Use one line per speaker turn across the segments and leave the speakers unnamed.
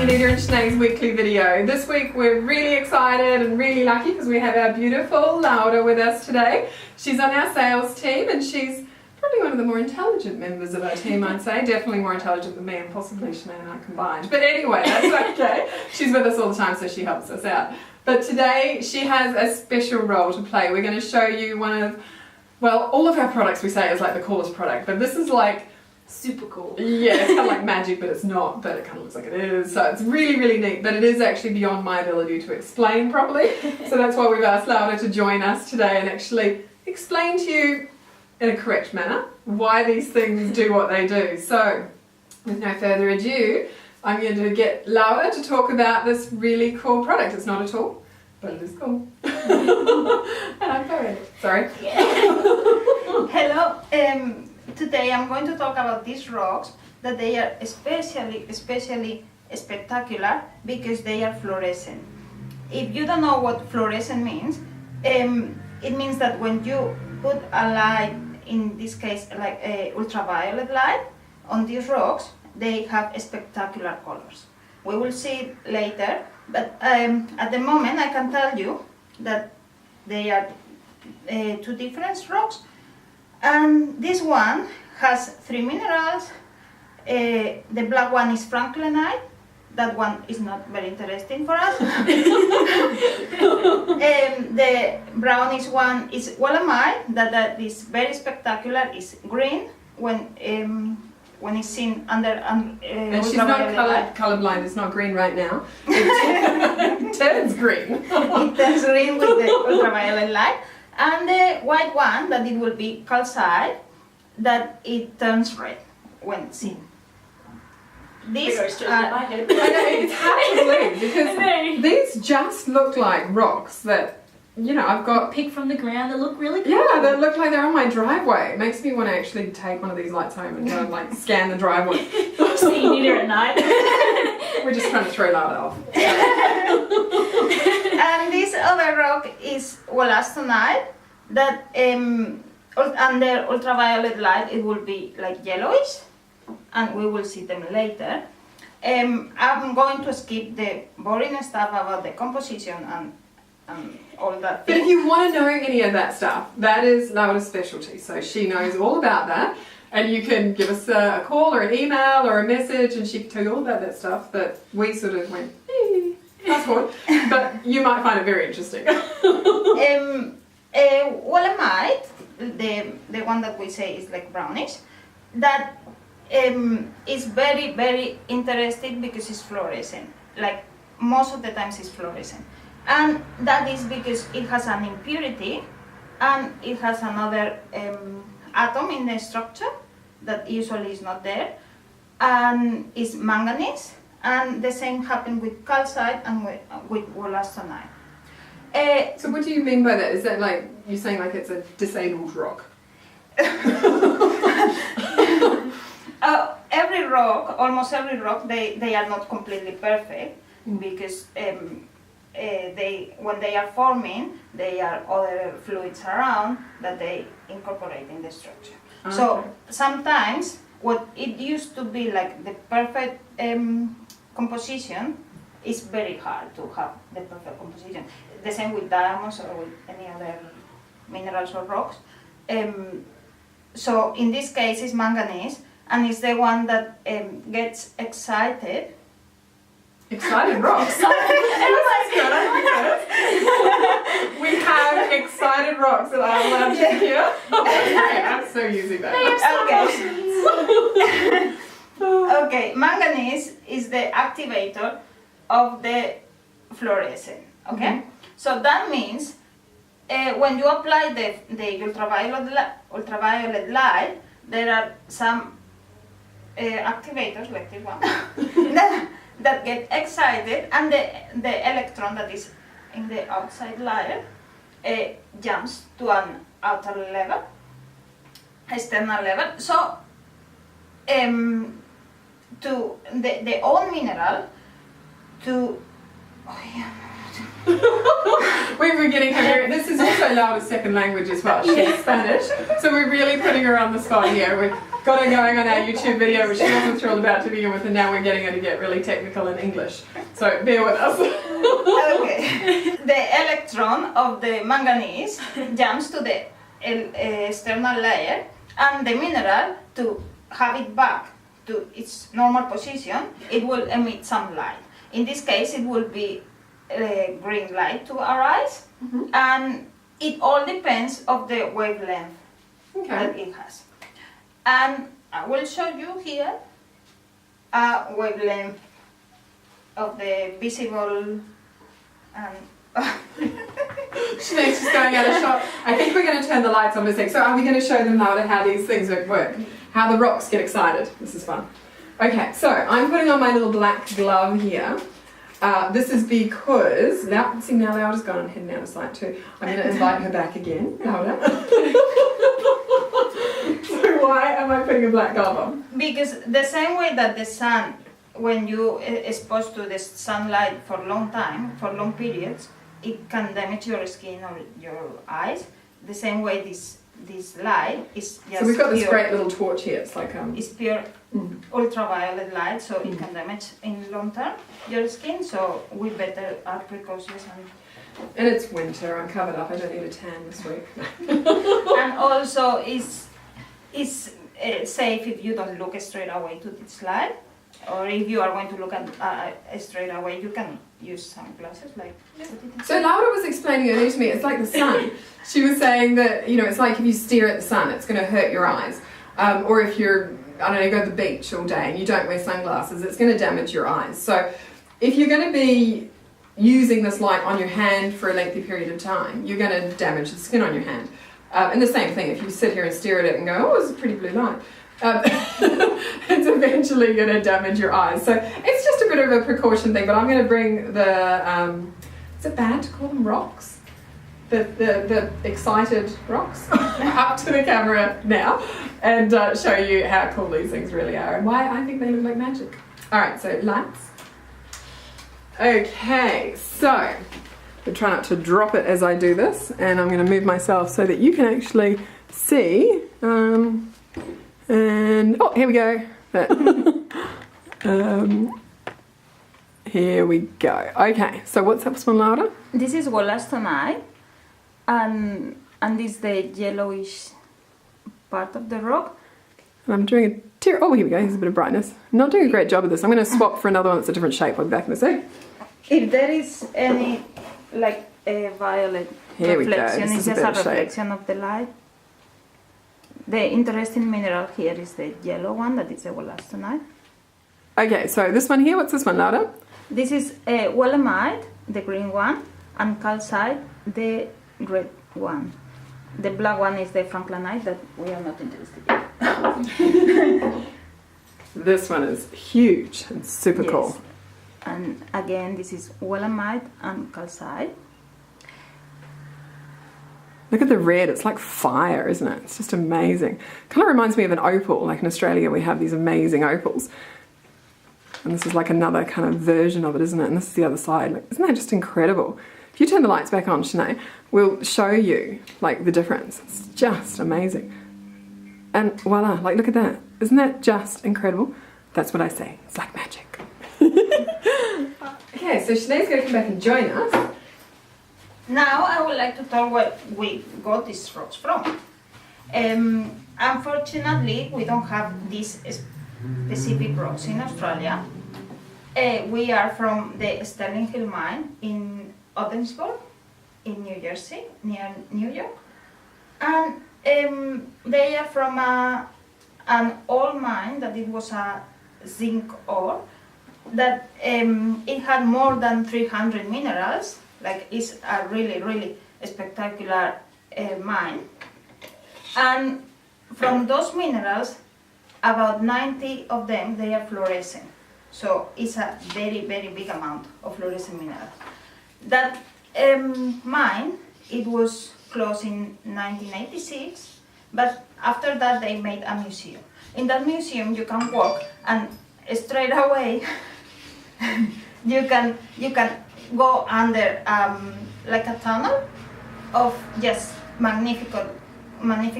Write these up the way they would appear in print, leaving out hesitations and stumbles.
Jannita and Shenae's weekly video. This week we're really excited and really lucky because we have our beautiful Laura with us today. She's on our sales team and she's probably one of the more intelligent members of our team, I'd say. Definitely more intelligent than me and possibly Shenae and I combined. But anyway, that's okay. She's with us all the time so she helps us out. But today she has a special role to play. We're going to show you one of, well, all of our products we say is like the coolest product, but this is like
super cool.
Yeah, it's kind of like magic, but it's not, but it kind of looks like it is. So it's really, really neat, but it is actually beyond my ability to explain properly. So that's why we've asked Laura to join us today and actually explain to you in a correct manner why these things do what they do. So with no further ado, I'm going to get Laura to talk about this really cool product. It's not a tool, but it is cool. And I'm very sorry.
Yeah. Hello. Today I'm going to talk about these rocks that they are especially spectacular because they are fluorescent. If you don't know what fluorescent means, it means that when you put a light, in this case like ultraviolet light, on these rocks, they have spectacular colors. We will see it later, but at the moment I can tell you that they are two different rocks. And this one has 3 minerals. The black one is franklinite. That one is not very interesting for us. The brownish one is wallamite. That is very spectacular. It's green when it's seen under.
And she's not colorblind. It's not green right now. It turns green.
It turns green with the ultraviolet light. And the white one, that it will be calcite, that it turns red when seen. These are,
it's hard to believe because these just look like rocks that, you know, I've got
picked from the ground that look really cool.
Yeah, they look like they're on my driveway. It makes me want to actually take one of these lights home and go and like scan the driveway.
So you need her at night.
We're just trying to throw that off.
And this other rock is wollastonite that under ultraviolet light it will be like yellowish, and we will see them later. I'm going to skip the boring stuff about the composition and all that.
But if you want to know any of that stuff, that is Laura's specialty. So she knows all about that. And you can give us a call or an email or a message and she can tell you all about that stuff that we sort of went, fast forward. But you might find it very interesting.
Wallamite, the one that we say is like brownish, that is very, very interesting because it's fluorescent. Like most of the times it's fluorescent. And that is because it has an impurity and it has another atom in the structure that usually is not there, and is manganese, and the same happened with calcite and with wollastonite.
So what do you mean by that? Is that like, you're saying like it's a disabled rock?
Every rock, almost every rock, they are not completely perfect because when they are forming, there are other fluids around that they incorporate in the structure. Okay. So sometimes what it used to be like the perfect composition is very hard to have the perfect composition. The same with diamonds or with any other minerals or rocks. So in this case it's manganese, and it's the one that gets excited.
Excited rocks. We have excited rocks at Arborlab here. Okay, I'm so using that.
Okay. Okay, manganese is the activator of the fluorescent. Okay, so that means when you apply the ultraviolet light, there are some activators like this one that get excited, and the electron that is in the outside layer jumps to an outer level, external level. So to the old mineral to
we were getting her here. This is also Laura's second language as well. She's Spanish, so we're really putting her on the spot here. got her going on our YouTube video, which she wasn't thrilled about to begin with, and now we're getting her to get really technical in English. So bear with us.
Okay. The electron of the manganese jumps to the external layer, and the mineral, to have it back to its normal position, it will emit some light. In this case, it will be green light to our eyes, and it all depends of the wavelength that it has. And I will show you here a wavelength of the visible
Shenae's just going out of shot. I think we're going to turn the lights on in a sec. So are we going to show them now how these things work? How the rocks get excited. This is fun. Okay, so I'm putting on my little black glove here. This is because, now Laura's gone and heading out of sight too. I'm going to invite her back again, Laura. So why am I putting a black glove on?
Because the same way that the sun, when you exposed to the sunlight for a long time, for long periods, it can damage your skin or your eyes. The same way this light is just
So we've got this
pure,
great little torch here. It's like
it's pure ultraviolet light, so it can damage in long term your skin. So we better are precautious
and it's winter. I'm covered up. I don't need a tan this week.
and also is safe if you don't look straight away to this light. Or if you are going to look at straight away, you can use sunglasses. Like.
So Laura was explaining earlier to me, it's like the sun. She was saying that, you know, it's like if you stare at the sun, it's going to hurt your eyes. Or if you're, I don't know, you go to the beach all day and you don't wear sunglasses, it's going to damage your eyes. So if you're going to be using this light on your hand for a lengthy period of time, you're going to damage the skin on your hand. And the same thing, if you sit here and stare at it and go, oh, it's a pretty blue light. It's eventually going to damage your eyes. So it's just a bit of a precaution thing, but I'm going to bring the, is it bad to call them rocks? The excited rocks up to the camera now and show you how cool these things really are and why I think they look like magic. Alright, so lights. Okay, so we try not to drop it as I do this, and I'm going to move myself so that you can actually see. And oh, here we go. Here we go. Okay, so what's that one, Laura?
This is wollastonite, and this is the yellowish part of the rock.
And I'm doing a tear. Oh, here we go. Here's a bit of brightness. I'm not doing a great job of this. I'm going to swap for another one that's a different shape. I'll be back in a sec.
If there is any like a violet
here
reflection,
we go.
it's just a reflection of the light. The interesting mineral here is the yellow one, that is the wollastonite.
Okay, so this one here, what's this one, Laura?
This is a willemite, the green one, and calcite, the red one. The black one is the franklinite that we are not interested in.
This one is huge and super cool.
And again, this is willemite and calcite.
Look at the red, it's like fire, isn't it? It's just amazing. Kind of reminds me of an opal. Like in Australia we have these amazing opals. And this is like another kind of version of it, isn't it? And this is the other side. Like, isn't that just incredible? If you turn the lights back on, Shenae, we'll show you like the difference. It's just amazing. And voila, like look at that. Isn't that just incredible? That's what I say. It's like magic. Okay, so Shenae's going to come back and join us.
Now I would like to talk where we got these rocks from. Unfortunately, we don't have these specific rocks in Australia. We are from the Sterling Hill mine in Ottensburg, in New Jersey, near New York. And they are from an old mine that it was a zinc ore, that it had more than 300 minerals. Like, it's a really, really spectacular mine. And from those minerals, about 90 of them, they are fluorescent. So it's a very, very big amount of fluorescent minerals. That mine, it was closed in 1986, but after that they made a museum. In that museum you can walk and straight away you can go under like a tunnel of just magnificent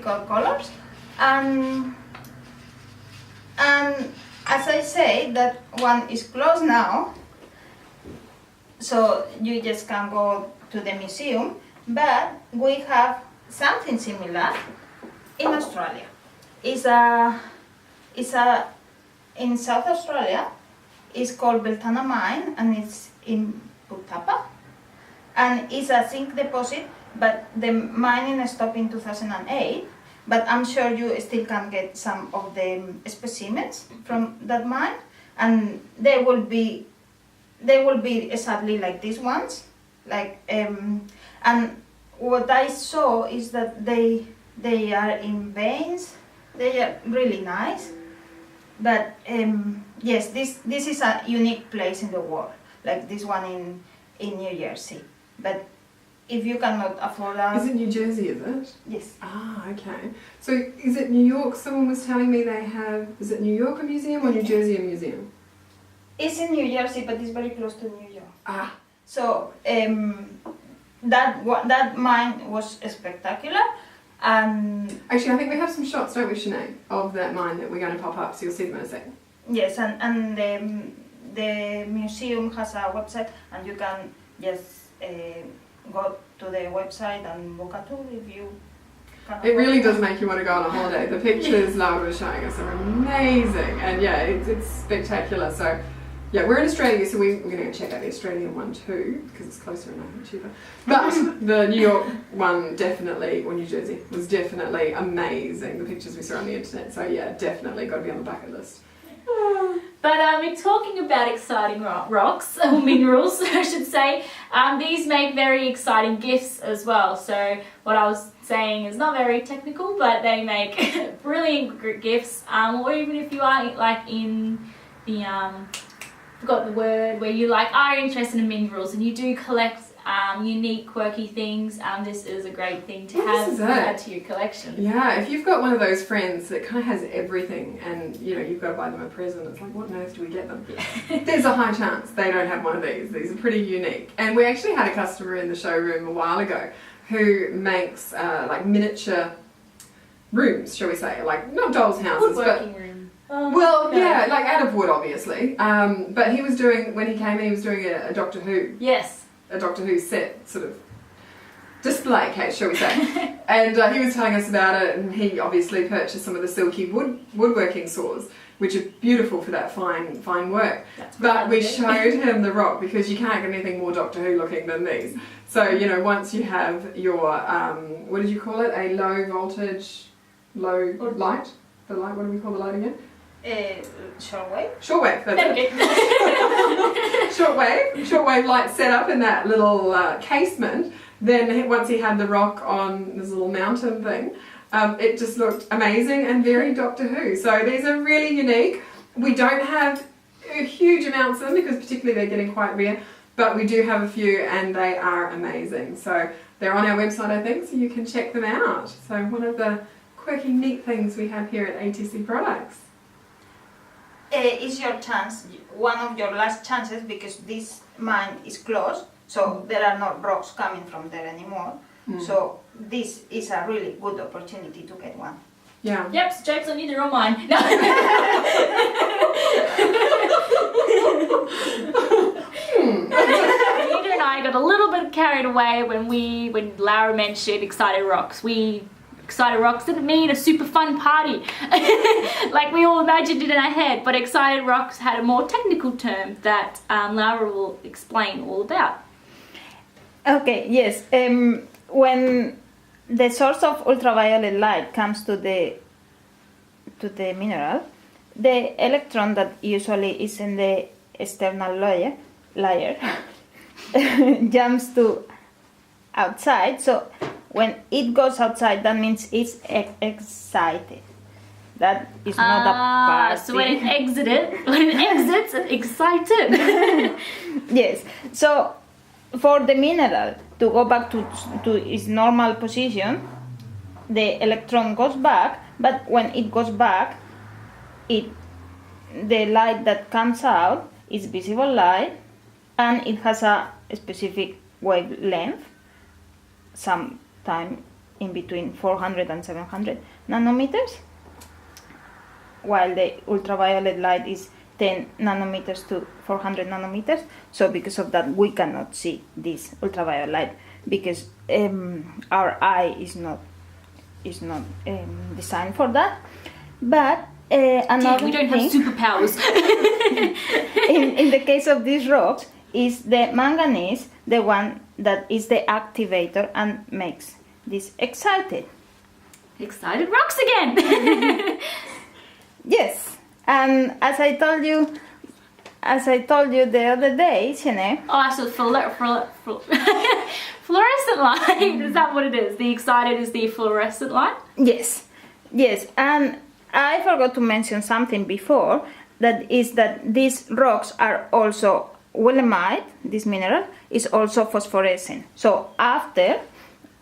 colors, and And as I say, that one is closed now, so you just can go to the museum, but we have something similar in Australia. It's a in South Australia. It's called Beltana Mine, and it's in Putapa, and it's a zinc deposit, but the mining stopped in 2008. But I'm sure you still can get some of the specimens from that mine, and they will be exactly like these ones. And what I saw is that they are in veins. They are really nice. But yes, this is a unique place in the world, like this one in New Jersey. But if you cannot afford that,
Is it New Jersey, is it?
yes.
Ah, okay. So is it New York? Someone was telling me they have, is it New York a museum or New Jersey a museum?
It's in New Jersey, but it's very close to New York.
Ah,
So that mine was spectacular, and
actually I think we have some shots, don't we, Shenae, of that mine that we're going to pop up, so you'll see them in a second.
yes, and the museum has a website, and you can just go to the website and book a tour if you can.
It really
afford
does make you want to go on a holiday. The pictures Laura was showing us are amazing, and yeah, it's spectacular. So yeah, we're in Australia, so we're going to go check out the Australian one too, because it's closer and I think cheaper. But the New York one definitely, or New Jersey, was definitely amazing, the pictures we saw on the internet. So yeah, definitely got to be on the bucket list.
But we're talking about exciting rocks, or minerals, I should say. These make very exciting gifts as well. So what I was saying is not very technical, but they make brilliant gifts. Or even if you are like in the forgot the word, where you like are interested in minerals and you do collect unique, quirky things. This is a great thing to have to add to your collection.
Yeah, if you've got one of those friends that kind of has everything and you know you've got to buy them a present, it's like, what on earth do we get them? There's a high chance they don't have one of these. These are pretty unique. And we actually had a customer in the showroom a while ago who makes like miniature rooms, shall we say, like not dolls' houses,
Woodworking
but
room.
well, yeah, like out of wood, obviously. But he was doing, when he came in, he was doing a Doctor Who.
Yes.
A Doctor Who set sort of display case, shall we say. And he was telling us about it, and he obviously purchased some of the silky woodworking saws, which are beautiful for that fine work. But we showed him the rock, because you can't get anything more Doctor Who looking than these. So, you know, once you have your, what did you call it? A low voltage, low light? The light, what do we call the light again?
Shortwave.
Shortwave, that's it. Shortwave light set up in that little casement. Then once he had the rock on this little mountain thing, it just looked amazing and very Doctor Who. So these are really unique. We don't have huge amounts of them because particularly they're getting quite rare, but we do have a few and they are amazing. So they're on our website, I think, so you can check them out. So one of the quirky, neat things we have here at ATC Products.
Is your chance, one of your last chances, because this mine is closed, so there are no rocks coming from there anymore. So this is a really good opportunity to get one.
Yeah.
Yep, so jokes on you, they're all mine. No. Jannita and I got a little bit carried away when Laura mentioned excited rocks. Excited rocks didn't mean a super fun party like we all imagined it in our head, but excited rocks had a more technical term that Laura will explain all about.
Okay, yes. When the source of ultraviolet light comes to the mineral, the electron that usually is in the external layer jumps to outside. So when it goes outside, that means it's excited. That is not a party.
So when it exits, it's excited.
Yes. So for the mineral to go back to its normal position, the electron goes back, but when it goes back, the light that comes out is visible light, and it has a specific wavelength, sometime in between 400 and 700 nanometers. while the ultraviolet light is 10 nanometers to 400 nanometers. So because of that, we cannot see this ultraviolet light because our eye is not designed for that. But another
we don't
thing,
have superpowers.
in the case of these rocks, is the manganese the one that is the activator and makes this excited.
Excited rocks again.
Yes, and as I told you the other day, Shenae.
Oh, so fluorescent light. Is that what it is? The excited is the fluorescent light?
Yes, and I forgot to mention something before, that is that these rocks are also willemite, this mineral, is also phosphorescent. So after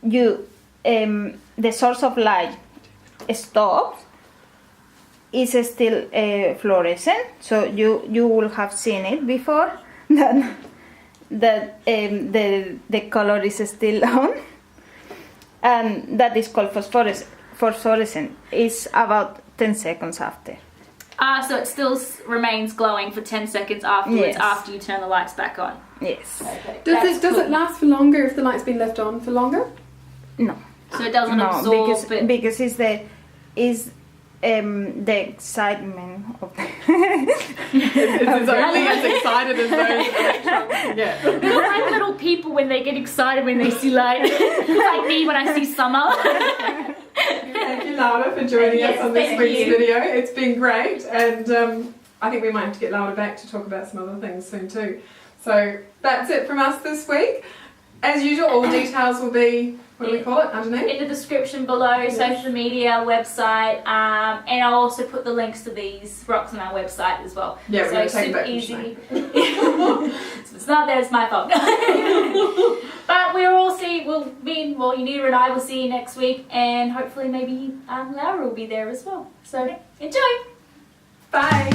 you, the source of light stops, is still fluorescent. So you will have seen it before that the color is still on, and that is called phosphorescent. It's about 10 seconds after.
So it still remains glowing for 10 seconds afterwards,
Yes.
after you turn the lights back on.
Yes.
Okay.
Does it last for longer if the light's been left on for longer?
No.
So it doesn't absorb it.
Because it's the excitement of the
It's only as excited as those electrons. Yeah.
They're like little people when they get excited when they see light. Like me when I see summer.
Thank you, Laura, for joining
Yes,
us on this
thank
week's
you.
video. It's been great, and I think we might have to get Laura back to talk about some other things soon too. So that's it from us this week. As usual, all details will be, what do we call it, underneath?
In the description below,
Yes.
social media, website, and I'll also put the links to these rocks on our website as well.
Yeah, we're
so
going to take it
super
back from
easy.
Shenae.
If it's not there, it's my fault. But Jannita and I will see you next week, and hopefully maybe Laura will be there as well. So enjoy.
Bye.